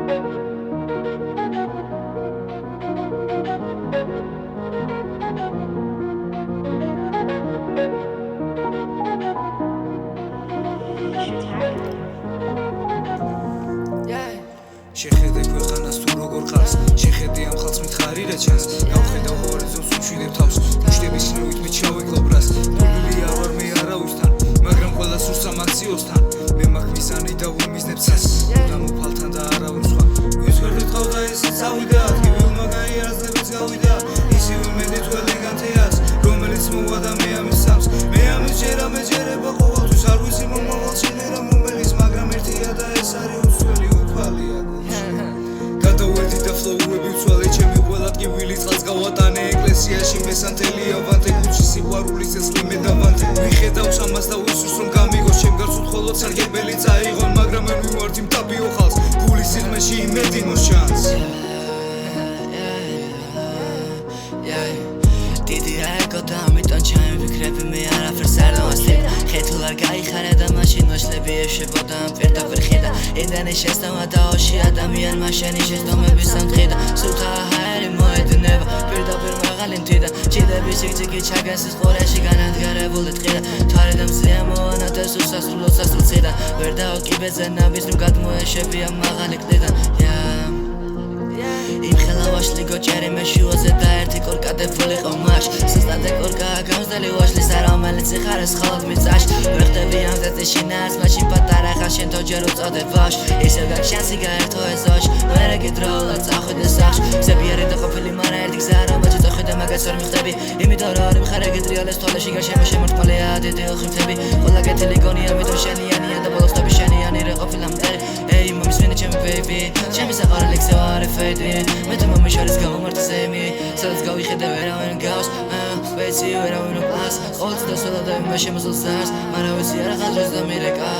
შეხედე ქვეყანას თუ როგორ ხარს შეხედე ამ ხალხს მითხარი რა ჩანს გავხედავ ჰორიზონტს უშვიდებ თავს მუშტების ნევით მიჩავეკლო ბრას გული არ ვარ მე არავისთან მაგრამ ყველა სურს ამ აქციოსთან მე მაქვს მიზანი და ვუმიზნებ ცას და მოფალთან და არავინ სხვა ის ვერდ ყავდა ისიც ავიდა გივილმა გაიარსებს გავიდა ისივე მედე თუ ელეგანტიას რომელიც მოვა და მე ამის სams მე ამის ჯერა მეჯერება ყოველთვის არ ვიცი მომავალ შეიძლება მომელის მაგრამ ერთია და ეს არის უცვლელი უფალია გადავედი და ფლოუები ვცვალე ჩემი ყველა ტკივილი წყალს გავატანე ეკლესიაში მესანთელი ავანტე გუჩი სიყვარულის წესლი მე დავანტე მიხედავს ამას და ვისურს რომ გამიგოს ჩემ გარს უთხოლოდ სარგებელი წაიღონ მაგრამ მე მივარდი მტაბიო ხალხს გულის სიღმეში იმედი მოსჩანს დიდი აიგო და ამიტომ ჩემი ფიქრები მე არაფერს არ დავასწრებ ხეთულ არ გაიხარე და მაშინ ვაშლები ეშვებოდა ამ პირდაპირ ხედა ედანი შესთავა და ოში ადამიანმა შენი შეცდომების სამთხიდა სულთა ჰაერი მოედინება პირდაპირ მაღალი მთიდან ჭიდების ციკციკი ჩაგასის ყურეში განადგარებული ტყიდა თვარე და მზეა მოვანადეს უსასრულო სასრულციდან ვერ დაოკიბეზე ნაბის რომ გადმოეშვები ამ მაღალი კლდიდან იმ ხელა ვაშლი გოჭერი მე შუაზე და ერთი კორკადებული ყომაშ სასტადე კორკაა გამსდელი ვაშლის არა რომელიც იხარეს ხალოდ მიწაში ვერ ხდები ამ ზეთში ნარს მაშინ პატარა ხარ შენ თოჯერ უწოდე ვაშ ისევ გაქვს შანსი გაერთო ეზოში მერე გიდროულად წახვიდე სახში ზებიერი და ყოფილი მარა ერთი გზა რა მოჭი წახვიდე მაგას ვერ მიხდები იმიტომ რომ ორი მხარე გიტრიალეს თვალში გარშემო შემორტყმულია დიდი ოხიმთები ყველა კეთილი გონია მიდრო შენიანია და ბოლოს ხდები შენიანი რა ყოფილა მტერი ეი მომის ვინე ჩემი ბეიბი ჩემი საყვარელი ქსევა არე ფედი მე თუ მომიშარის გამომართ ზემი სადაც გავიხედე ვერავინ გავს ვეცი ვერავინ უყას ყოველთვის და სულ და მე შემოსულ ზარს მაგრამ ვიცი არა ხალხს და მირეკა